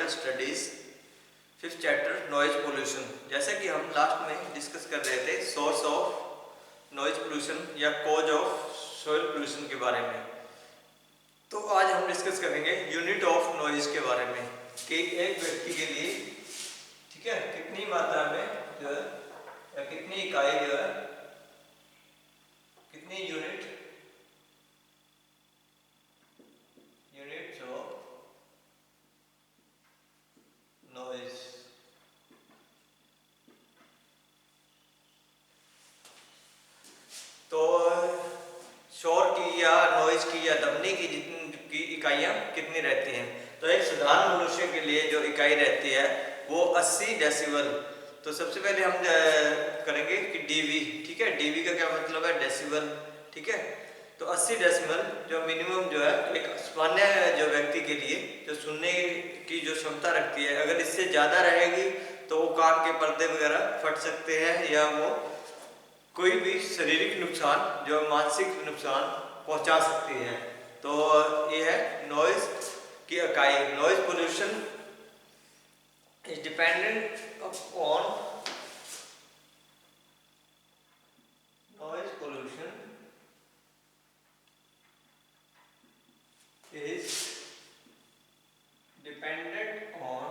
Environmental studies, fifth chapter noise pollution. जैसा कि हम लास्ट में डिस्कस कर रहे थे सोर्स ऑफ नॉइज पोल्यूशन या कॉज ऑफ सॉइल पोल्यूशन के बारे में, तो आज हम डिस्कस करेंगे यूनिट ऑफ नॉइज के बारे में कि एक व्यक्ति के लिए, ठीक है, कितनी मात्रा में जो है या कितनी इकाई जो है, कितनी यूनिट्स ऑफ नॉइज। तो शोर की या नॉइज की या दमनी की जितनी इकाइयाँ कितनी रहती हैं, तो एक साधारण मनुष्य के लिए जो इकाई रहती है वो 80 डेसिबल। तो सबसे पहले हम करेंगे कि डीवी, ठीक है, डीवी का क्या मतलब है, डेसिबल, ठीक है। तो 80 डेसिबल जो मिनिमम जो है एक सामान्य जो व्यक्ति के लिए जो सुनने की जो क्षमता रखती है, अगर इससे ज़्यादा रहेगी तो वो कान के पर्दे वगैरह फट सकते हैं या वो कोई भी शारीरिक नुकसान जो मानसिक नुकसान पहुंचा सकती है। तो ये है नॉइज की इकाई। Noise pollution is dependent upon noise pollution is dependent on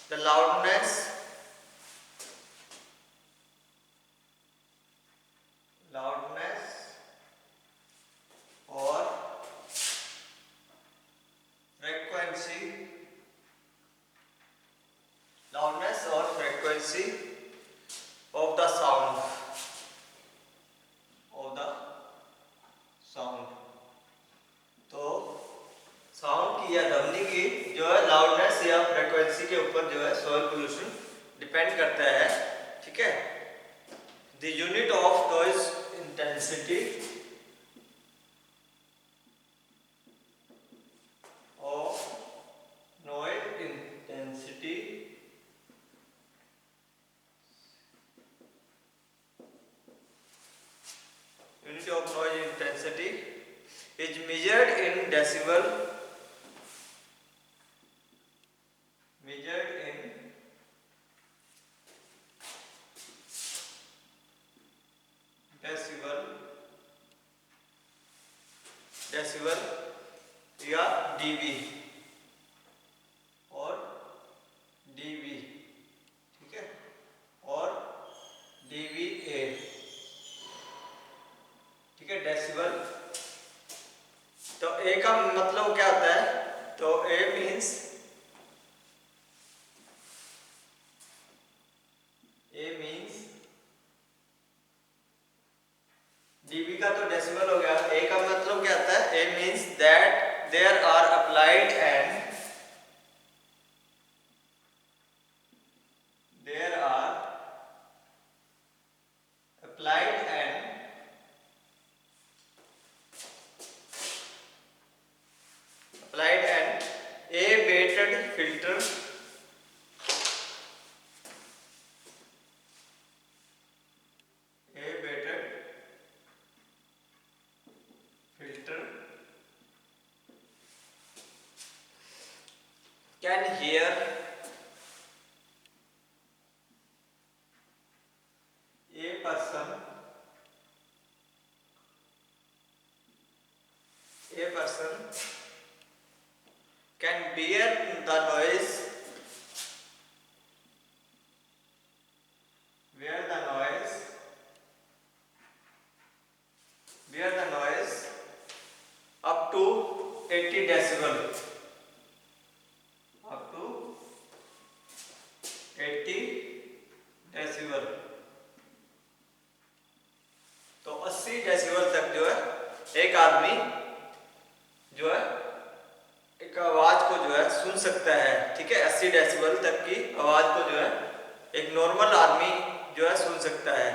the loudness or frequency of the sound तो साउंड की या ध्वनि की जो है लाउडनेस या फ्रीक्वेंसी के ऊपर जो है सॉइल पोल्यूशन डिपेंड करता है, ठीक है। The unit of noise intensity is measured in decibel, या डीबी और डीबी, ठीक है, और डीबीए, ठीक है, डेसिबल। तो ए का मतलब क्या होता है, तो ए मीन्स डीबी का तो डेसिबल हो गया। ए का मतलब क्या होता है, a means that there are applied and abated filter can hear a person can bear the noise up to 80 decibel, तो 80 डेसिबल तक जो है एक आदमी जो है एक आवाज को जो है सुन सकता है, ठीक है। 80 डेसिबल तक की आवाज को जो है एक नॉर्मल आदमी जो है सुन सकता है।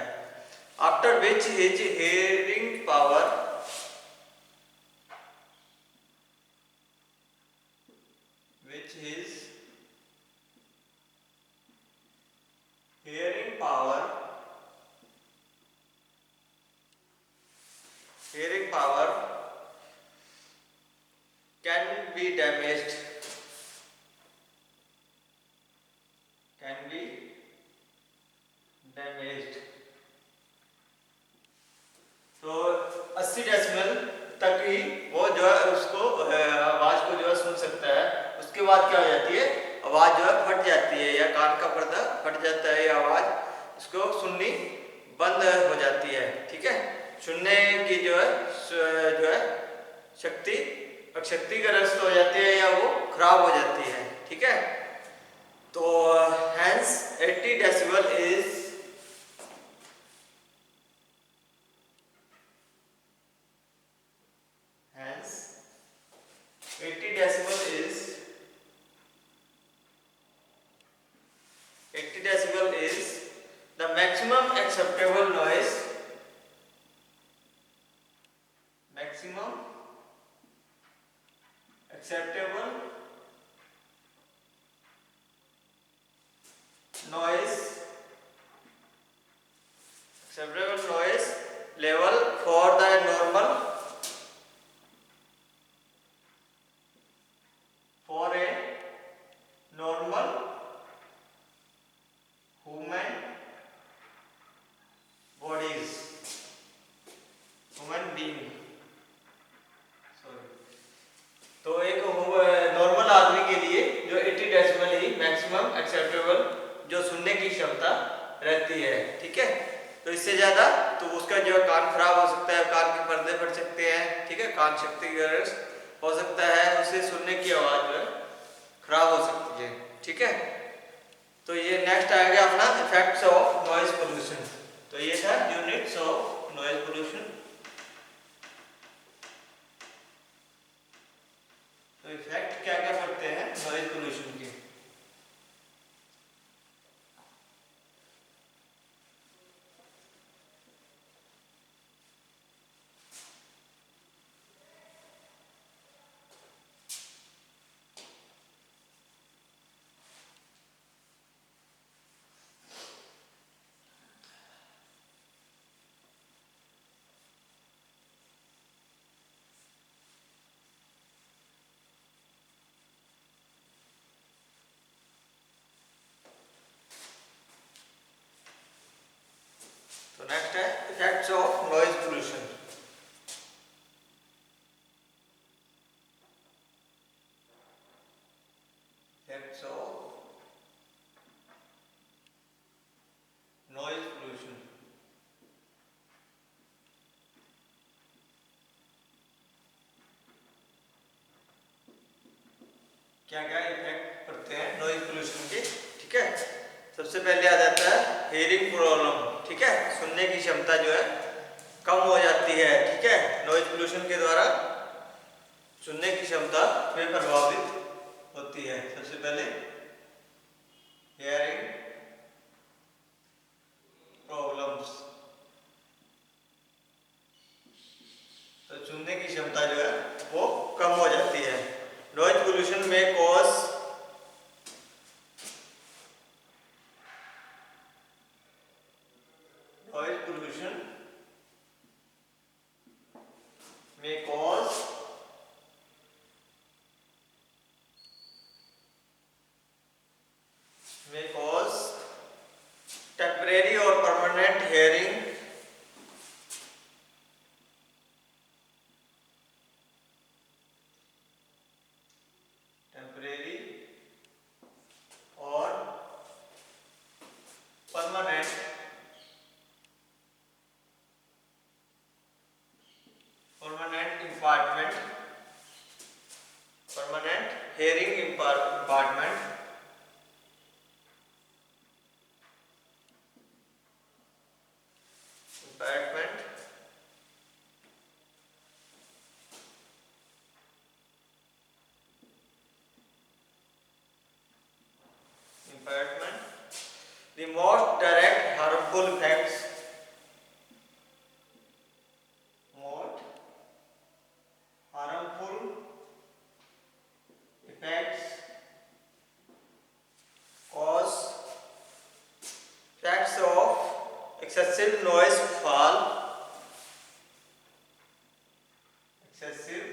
After which his hearing power hearing power damaged, can be damaged। तो 80 डेसिबल तक ही वो जो है उसको आवाज को जो है सुन सकता है। उसके बाद क्या हो जाती है, आवाज जो है फट जाती है, या कान का पर्दा फट जाता है, या आवाज उसको सुननी बंद हो जाती है। ठीक है, सुनने की जो है शक्ति क्षतिग्रस्त हो जाती है, या वो खराब हो जाती है। ठीक है, तो hence 80 decibel is hence 80 decibel is 80 decibel is the maximum acceptable noise, maximum acceptable noise, acceptable noise level for the normal, for a normal human bodies, human being, sorry। तो एक नॉर्मल आदमी के लिए जो 80 डेसिबल ही maximum acceptable जो सुनने की क्षमता रहती है। ठीक है, तो इससे ज्यादा तो उसका जो कान खराब हो सकता है, कान के पर्दे फट सकते हैं। ठीक है, कान क्षतिग्रस्त हो सकता है, उससे सुनने की आवाज जो है खराब हो सकती है। ठीक है, तो ये नेक्स्ट आएगा अपना इफेक्ट्स ऑफ नॉइज पोल्यूशन। तो ये था यूनिट्स ऑफ नॉइज पोल्यूशन। तो इफेक्ट क्या क्या पड़ते हैं नॉइज पोल्यूशन के। तो नेक्स्ट है effects of noise pollution. Effects of noise pollution. क्या क्या इफेक्ट पड़ते हैं नॉइज पोल्यूशन के। ठीक है, सबसे पहले आ जाता है हियरिंग प्रॉब्लम। ठीक है, सुनने की क्षमता जो है कम हो जाती है। ठीक है, नॉइज पोल्यूशन के द्वारा सुनने की क्षमता में प्रभावित होती है। सबसे पहले हियरिंग प्रॉब्लम्स, तो सुनने की क्षमता जो है वो कम हो जाती है। नॉइज पोल्यूशन में कॉज नॉइज पोल्यूशन में कॉज टेम्परेरी और परमानेंट हियरिंग टेम्परेरी और permanent impairment, permanent hearing impairment, the most direct harmful effects, most harmful effects cause effects of excessive noise fall, excessive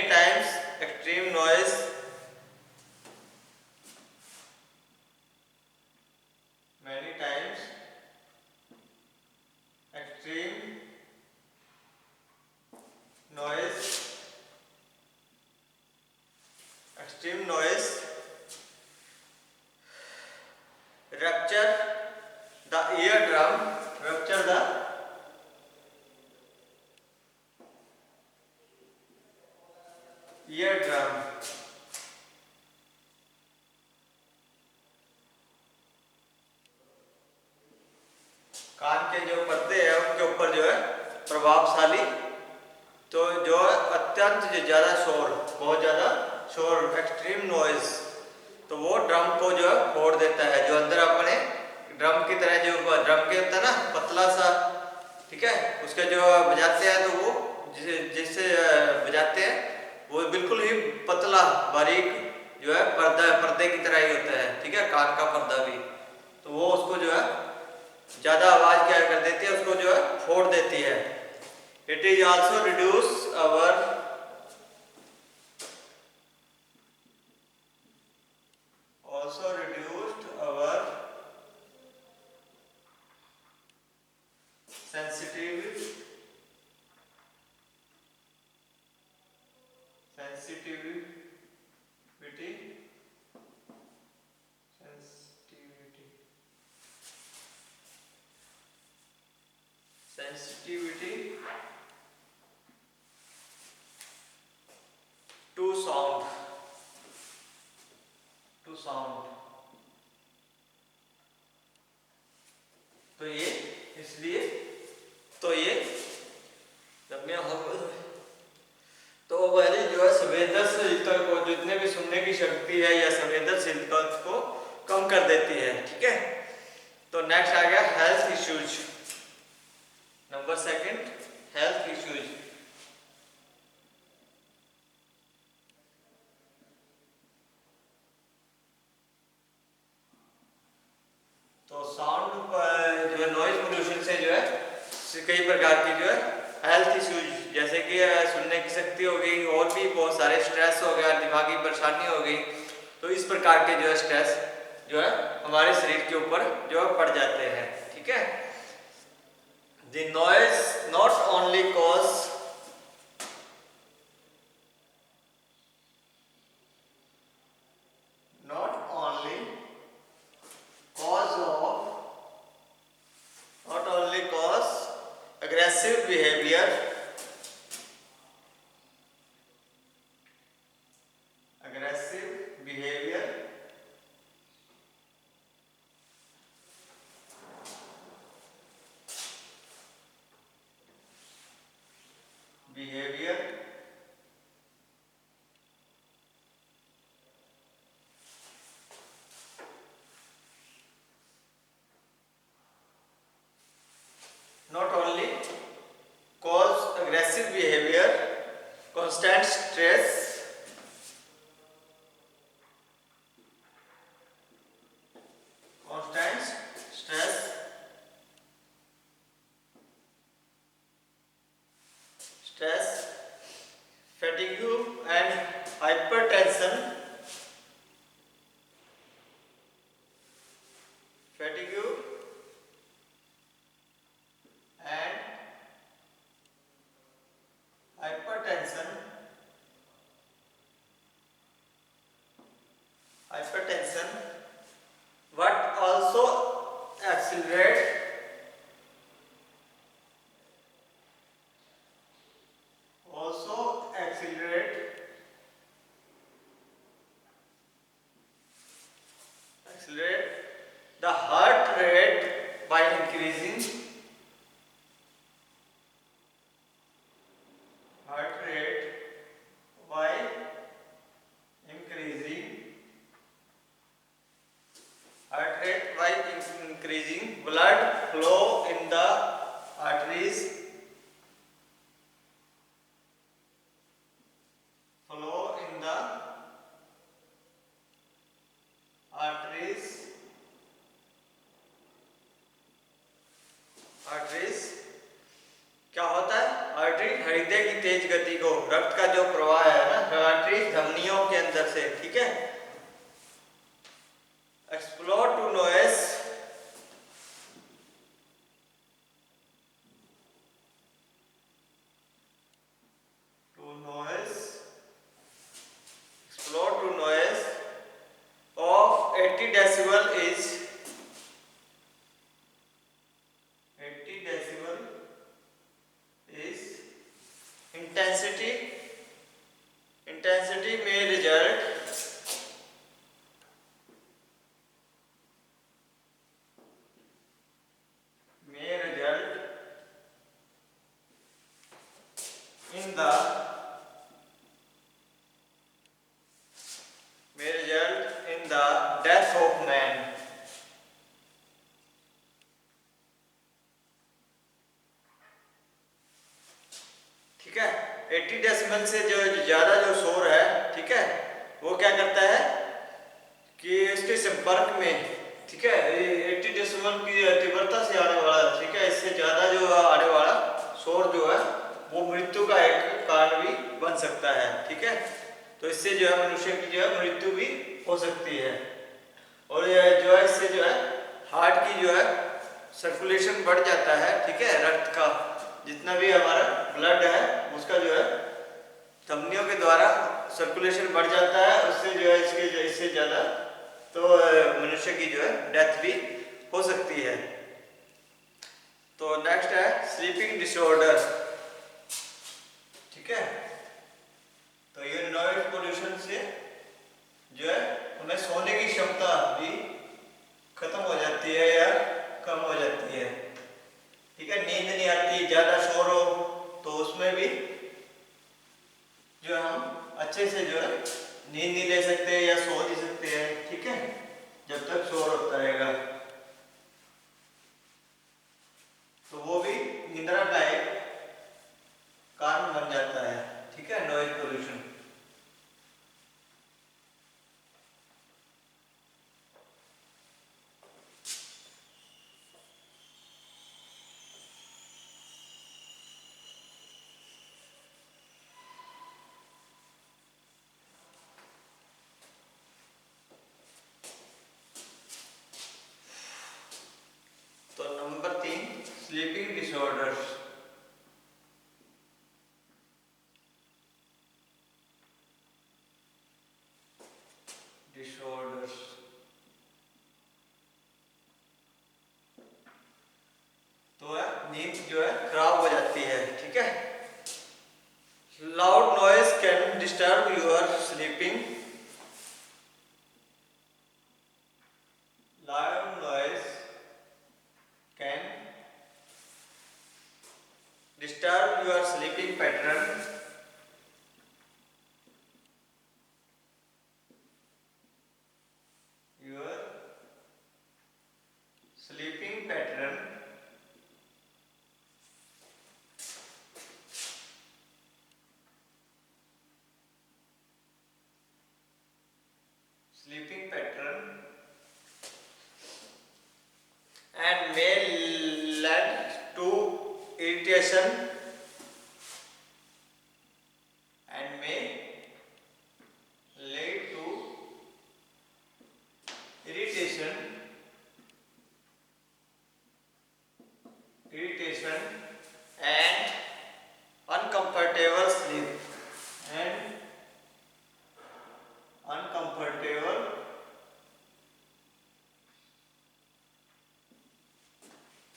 times extreme noise many times extreme noise rupture the eardrum rupture the eardrum कान के जो पर्दे हैं उनके ऊपर जो है प्रभावशाली तो जो है अत्यंत जो ज़्यादा शोर बहुत ज़्यादा शोर एक्सट्रीम नॉइज तो वो ड्रम को जो है फोड़ देता है जो अंदर अपने ड्रम की तरह जो ड्रम के होता है ना पतला सा ठीक है उसके जो बजाते हैं तो वो जिससे बजाते हैं वो बिल्कुल ही पतला बारीक जो है पर्दे की तरह ही होता है ठीक है कान का पर्दा भी तो वो उसको जो है ज़्यादा आवाज़ क्या कर देती है उसको जो है फोड़ देती है it is also reduce our sensitivity sensitivity to sound तो ये इसलिए तो ये जब मैं तो वाली जो है संवेदनशीलता को जितने भी सुनने की शक्ति है या संवेदनशीलता को कम कर देती है ठीक है तो नेक्स्ट आ गया health issues number second health issues तो साउंड जो है नॉइज पोल्यूशन से जो है कई प्रकार की जो है हेल्थ इश्यूज जैसे कि सुनने की शक्ति हो गई और भी बहुत सारे स्ट्रेस हो गया दिमागी परेशानी हो गई तो इस प्रकार के जो है स्ट्रेस जो है हमारे शरीर के ऊपर जो है पड़ जाते हैं ठीक है the noise not only cause aggressive behavior not only cause aggressive behavior constant stress fatigue and hypertension hypertension what also accelerate से, ठीक है। Explore to noise, explore to noise of 80 decibel is 80 decibel is intensity may result in the death of man। ठीक है, 80 decibel से जो ज्यादा जो शोर है, ठीक है, वो क्या करता है कि इसके संपर्क में, ठीक है, 80 डेसिबल की तीव्रता से आने वाला, ठीक है, इससे ज्यादा जो आने वाला शोर जो है वो मृत्यु का एक कारण भी बन सकता है, ठीक है। तो इससे जो है मनुष्य की जो है मृत्यु भी हो सकती है। और ये जो है इससे जो है हार्ट की जो है सर्कुलेशन बढ़ जाता है, ठीक है, रक्त का जितना भी हमारा ब्लड है उसका जो है धमनियों के द्वारा सर्कुलेशन बढ़ जाता है, उससे जो है इससे ज़्यादा तो मनुष्य की जो है डेथ भी हो सकती है। तो नेक्स्ट है स्लीपिंग डिसऑर्डर, ठीक है। तो ये नॉइज पोल्यूशन से जो है हमें सोने की क्षमता भी खत्म हो जाती है या कम हो जाती है, ठीक है। नींद नहीं आती, ज्यादा शोर हो तो उसमें भी जो हम अच्छे से जो है नींद नहीं ले सकते या सो नहीं सकते हैं, ठीक है, जब तक शोर होता रहेगा। तो वो भी निद्रा का एक कारण बन जाता है, ठीक है, नॉइज पोल्यूशन। तो नंबर 3 स्लीपिंग डिसऑर्डर्स। तो नींद जो है खराब हो जाती है, ठीक है। Loud noise can disturb your sleeping. Loud noise can disturb your sleeping pattern. Your sleeping pattern sleeping pattern and may lead to irritation and may lead to irritation and uncomfortable sleep and uncomfortable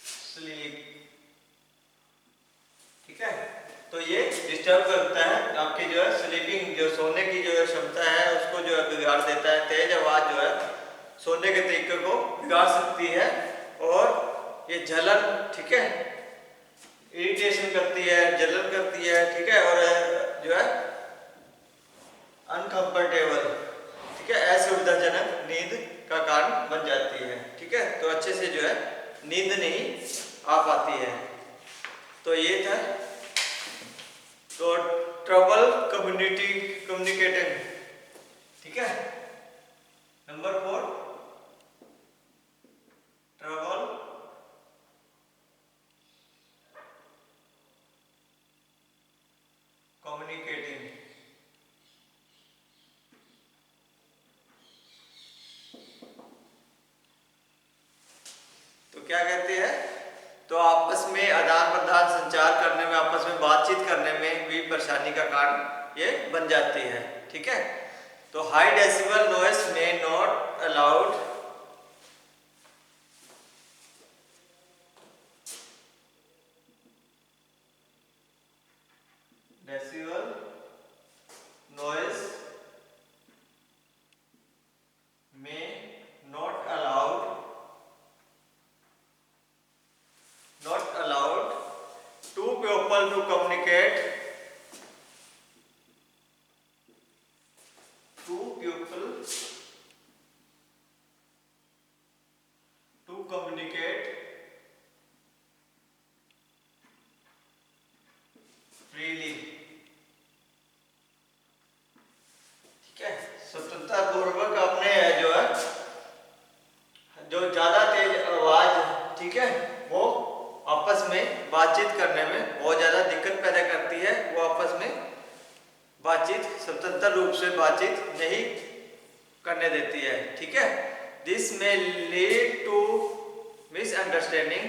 sleep, ठीक है। तो ये disturb करता है आपकी जो है sleeping, जो सोने की जो क्षमता है उसको जो है बिगाड़ देता है। तेज आवाज जो है सोने के तरीके को बिगाड़ सकती है और ये जलन, ठीक है, इरिटेशन करती है, जलन करती है, ठीक है, और जो है अनकंफर्टेबल, ठीक है, असुविधाजनक नींद का कारण बन जाती है, ठीक है। तो अच्छे से जो है नींद नहीं आ पाती है। तो ये था तो ट्रबल कम्युनिकेटिंग, ठीक है। Number 4 trouble communicating. आपस में आदान प्रदान संचार करने में, आपस में बातचीत करने में भी परेशानी का कारण ये बन जाती है। ठीक है, तो हाई डेसिबल नॉइस में नॉट अलाउड डेसिबल नॉइस में not allowed two people to communicate freely। ठीक है, स्वतंत्रता पूर्वक अपने जो है जो ज्यादा तेज आवाज, ठीक है, वो आपस में बातचीत करने में बहुत ज्यादा दिक्कत पैदा करती है। वो आपस में बातचीत स्वतंत्र रूप से बातचीत नहीं करने देती है। ठीक है, दिस में लीड टू मिसअंडरस्टैंडिंग,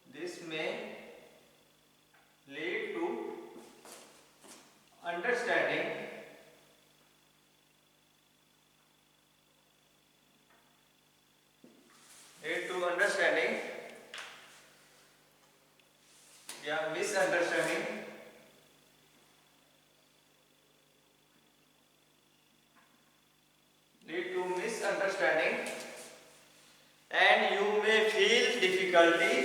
दिस में लीड टू अंडरस्टैंडिंग या misunderstanding lead to misunderstanding and you may feel difficulty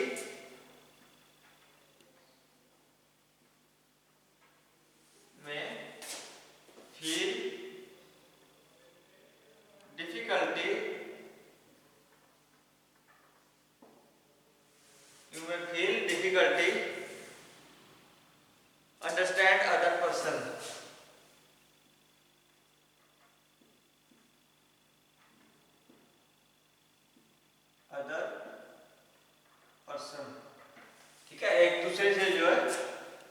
understand other person। ठीक है, एक दूसरे से जो है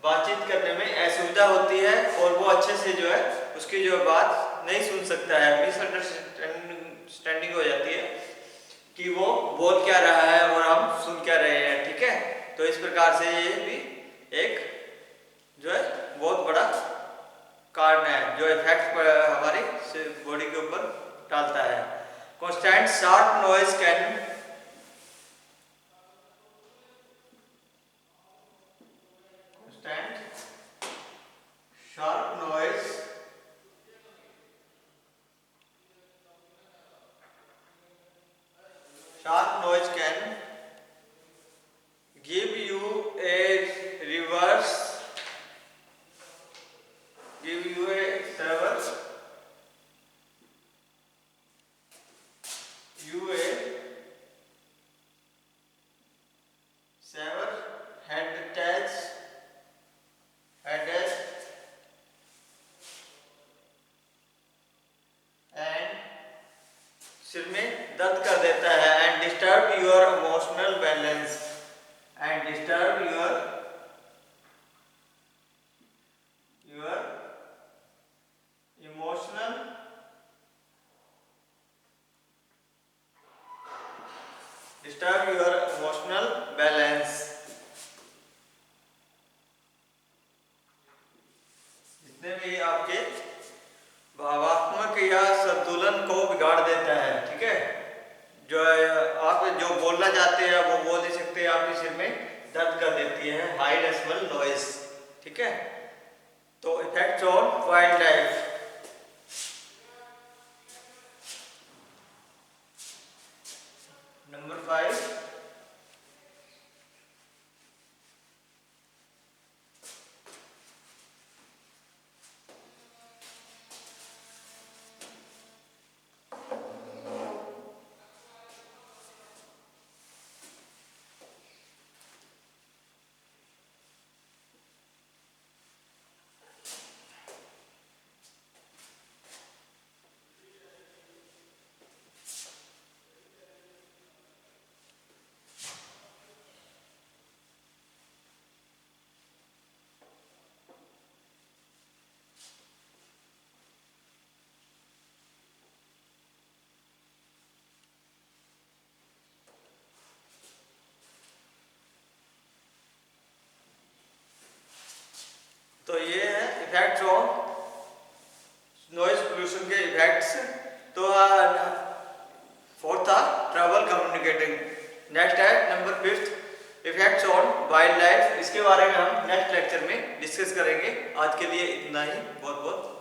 बातचीत करने में असुविधा होती है और वो अच्छे से जो है उसकी जो बात नहीं सुन सकता है, मिसअंडरस्टैंडिंग हो जाती है कि वो बोल क्या रहा है और हम सुन क्या रहे हैं। ठीक है, तो इस प्रकार से ये भी एक जो है बहुत बड़ा कारण है जो इफेक्ट हमारी बॉडी के ऊपर डालता है। Constant sharp noise can sharp noise can give you a reverse, give you a sever headache and सिर में दर्द कर देता है and disturb your emotional balance and disturb your emotional balance। जितने भी आपके भावात्मक या संतुलन को बिगाड़ देता है। ठीक है, जो आप जो बोलना चाहते हैं वो बोल नहीं सकते, आपके सिर में दर्द कर देती है हाई डेसिबल नॉइज। ठीक है, तो effects on wild life. Number 5, तो ये है इफेक्ट्स ऑफ नॉइज पोल्यूशन के इफेक्ट्स। तो फोर्थ था ट्रबल कम्युनिकेटिंग। नेक्स्ट है number 5 effects on wild life. इसके बारे में हम नेक्स्ट लेक्चर में डिस्कस करेंगे। आज के लिए इतना ही। बहुत बहुत